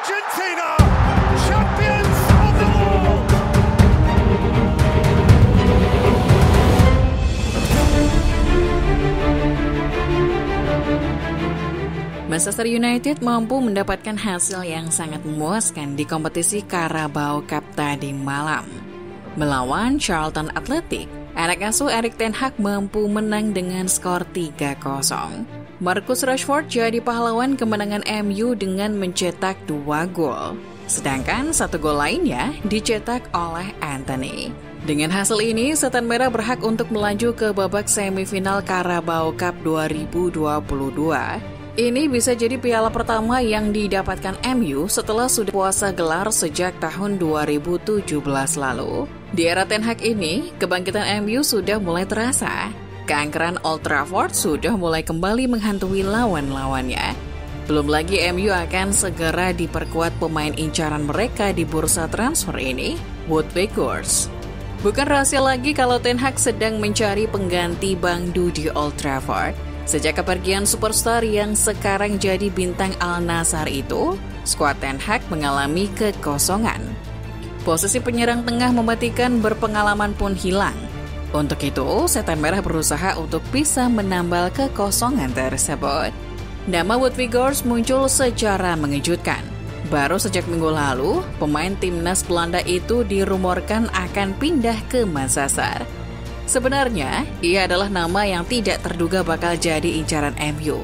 Argentina, champions of the world. Manchester United mampu mendapatkan hasil yang sangat memuaskan di kompetisi Carabao Cup tadi malam. Melawan Charlton Athletic, anak asuh Erik ten Hag mampu menang dengan skor 3-0. Marcus Rashford jadi pahlawan kemenangan MU dengan mencetak 2 gol. Sedangkan 1 gol lainnya dicetak oleh Anthony. Dengan hasil ini, Setan Merah berhak untuk melaju ke babak semifinal Carabao Cup 2022. Ini bisa jadi piala pertama yang didapatkan MU setelah sudah puasa gelar sejak tahun 2017 lalu. Di era Ten Hag ini, kebangkitan MU sudah mulai terasa. Keangkeran Old Trafford sudah mulai kembali menghantui lawan-lawannya. Belum lagi MU akan segera diperkuat pemain incaran mereka di bursa transfer ini, Wout Weghorst. Bukan rahasia lagi kalau Ten Hag sedang mencari pengganti Bang Du di Old Trafford. Sejak kepergian superstar yang sekarang jadi bintang Al Nassr itu, skuad Ten Hag mengalami kekosongan. Posisi penyerang tengah mematikan berpengalaman pun hilang. Untuk itu, Setan Merah berusaha untuk bisa menambal kekosongan tersebut. Nama Wout Weghorst muncul secara mengejutkan. Baru sejak minggu lalu, pemain timnas Belanda itu dirumorkan akan pindah ke Manchester. Sebenarnya, ia adalah nama yang tidak terduga bakal jadi incaran MU.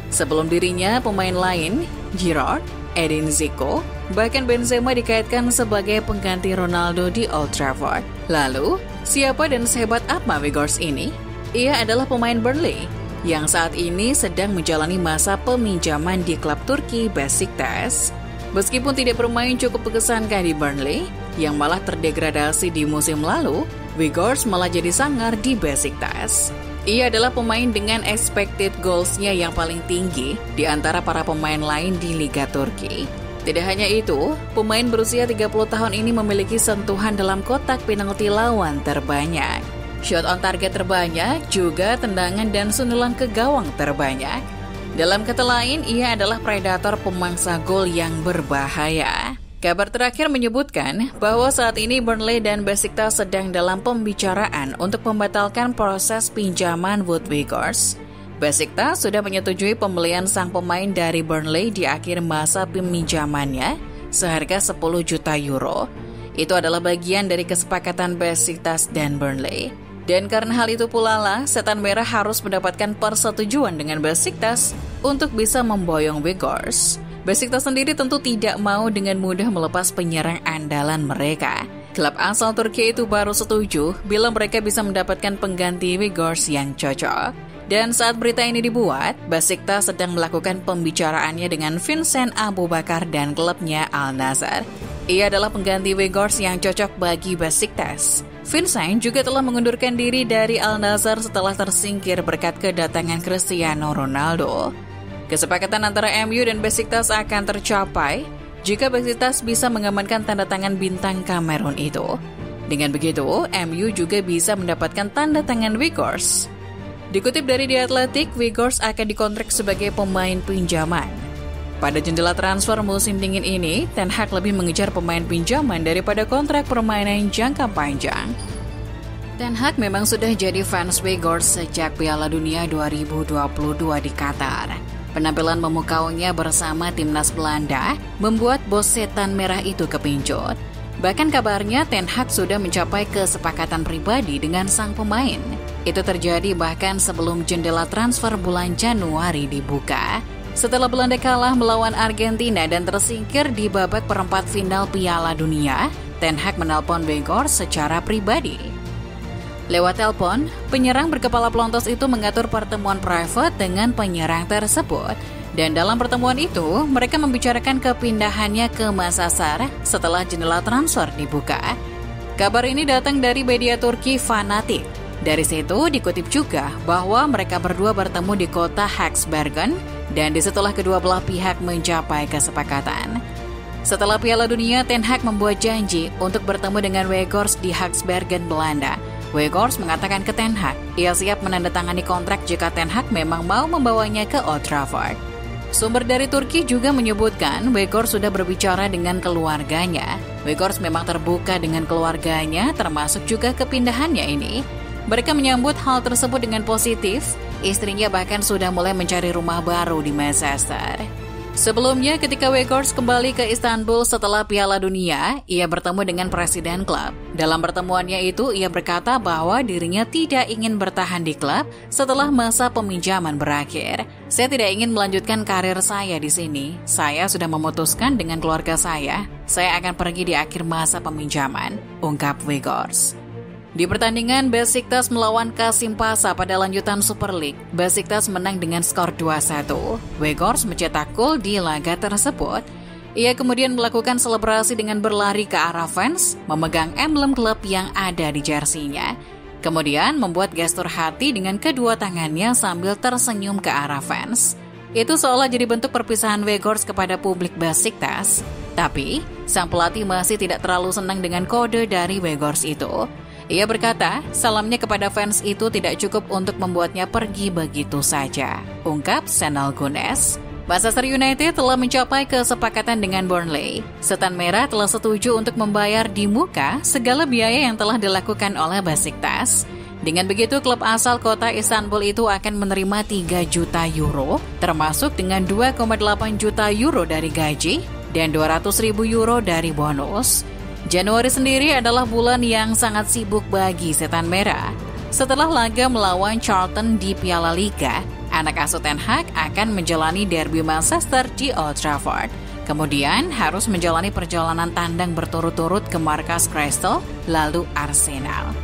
Sebelum dirinya, pemain lain, Giroud, Edin Dzeko, bahkan Benzema dikaitkan sebagai pengganti Ronaldo di Old Trafford. Lalu, siapa dan sehebat apa Weghorst ini? Ia adalah pemain Burnley, yang saat ini sedang menjalani masa peminjaman di klub Turki Besiktas. Meskipun tidak bermain cukup mengesankan di Burnley, yang malah terdegradasi di musim lalu, Weghorst malah jadi sangar di Besiktas. Ia adalah pemain dengan expected goals-nya yang paling tinggi di antara para pemain lain di Liga Turki. Tidak hanya itu, pemain berusia 30 tahun ini memiliki sentuhan dalam kotak penalti lawan terbanyak, shot on target terbanyak, juga tendangan dan sundulan ke gawang terbanyak. Dalam kata lain, ia adalah predator pemangsa gol yang berbahaya. Kabar terakhir menyebutkan bahwa saat ini Burnley dan Besiktas sedang dalam pembicaraan untuk membatalkan proses pinjaman Wout Weghorst. Besiktas sudah menyetujui pembelian sang pemain dari Burnley di akhir masa peminjamannya seharga 10 juta euro. Itu adalah bagian dari kesepakatan Besiktas dan Burnley. Dan karena hal itu pula lah, Setan Merah harus mendapatkan persetujuan dengan Besiktas untuk bisa memboyong Weghorst. Besiktas sendiri tentu tidak mau dengan mudah melepas penyerang andalan mereka. Klub asal Turki itu baru setuju bila mereka bisa mendapatkan pengganti Weghorst yang cocok. Dan saat berita ini dibuat, Besiktas sedang melakukan pembicaraannya dengan Vincent Aboubakar dan klubnya Al Nassr. Ia adalah pengganti Weghorst yang cocok bagi Besiktas. Vincent juga telah mengundurkan diri dari Al Nassr setelah tersingkir berkat kedatangan Cristiano Ronaldo. Kesepakatan antara MU dan Besiktas akan tercapai jika Besiktas bisa mengamankan tanda tangan bintang Kamerun itu. Dengan begitu, MU juga bisa mendapatkan tanda tangan Weghorst. Dikutip dari The Athletic, Weghorst akan dikontrak sebagai pemain pinjaman. Pada jendela transfer musim dingin ini, Ten Hag lebih mengejar pemain pinjaman daripada kontrak permainan jangka panjang. Ten Hag memang sudah jadi fans Weghorst sejak Piala Dunia 2022 di Qatar. Penampilan memukaunya bersama timnas Belanda membuat bos Setan Merah itu kepincut. Bahkan kabarnya Ten Hag sudah mencapai kesepakatan pribadi dengan sang pemain. Itu terjadi bahkan sebelum jendela transfer bulan Januari dibuka. Setelah Belanda kalah melawan Argentina dan tersingkir di babak perempat final Piala Dunia, Ten Hag menelpon Weghorst secara pribadi. Lewat telepon, penyerang berkepala pelontos itu mengatur pertemuan private dengan penyerang tersebut. Dan dalam pertemuan itu, mereka membicarakan kepindahannya ke Manchester setelah jendela transfer dibuka. Kabar ini datang dari media Turki Fanatik. Dari situ dikutip juga bahwa mereka berdua bertemu di kota Haksbergen dan disitulah kedua belah pihak mencapai kesepakatan. Setelah Piala Dunia, Ten Hag membuat janji untuk bertemu dengan Weghorst di Haksbergen, Belanda. Weghorst mengatakan ke Ten Hag, ia siap menandatangani kontrak jika Ten Hag memang mau membawanya ke Old Trafford. Sumber dari Turki juga menyebutkan Weghorst sudah berbicara dengan keluarganya. Weghorst memang terbuka dengan keluarganya, termasuk juga kepindahannya ini. Mereka menyambut hal tersebut dengan positif. Istrinya bahkan sudah mulai mencari rumah baru di Manchester. Sebelumnya, ketika Weghorst kembali ke Istanbul setelah Piala Dunia, ia bertemu dengan presiden klub. Dalam pertemuannya itu, ia berkata bahwa dirinya tidak ingin bertahan di klub setelah masa peminjaman berakhir. Saya tidak ingin melanjutkan karir saya di sini. Saya sudah memutuskan dengan keluarga saya akan pergi di akhir masa peminjaman, ungkap Weghorst. Di pertandingan Besiktas melawan Kasimpasa pada lanjutan Super League, Besiktas menang dengan skor 2-1. Weghorst mencetak gol di laga tersebut. Ia kemudian melakukan selebrasi dengan berlari ke arah fans, memegang emblem klub yang ada di jersinya. Kemudian membuat gestur hati dengan kedua tangannya sambil tersenyum ke arah fans. Itu seolah jadi bentuk perpisahan Weghorst kepada publik Besiktas. Tapi, sang pelatih masih tidak terlalu senang dengan kode dari Weghorst itu. Ia berkata, salamnya kepada fans itu tidak cukup untuk membuatnya pergi begitu saja, ungkap Şenol Güneş. Manchester United telah mencapai kesepakatan dengan Burnley. Setan Merah telah setuju untuk membayar di muka segala biaya yang telah dilakukan oleh Besiktas. Dengan begitu, klub asal kota Istanbul itu akan menerima 3 juta euro, termasuk dengan 2,8 juta euro dari gaji dan 200.000 euro dari bonus. Januari sendiri adalah bulan yang sangat sibuk bagi Setan Merah. Setelah laga melawan Charlton di Piala Liga, anak asuh Ten Hag akan menjalani derby Manchester di Old Trafford. Kemudian harus menjalani perjalanan tandang berturut-turut ke markas Crystal, lalu Arsenal.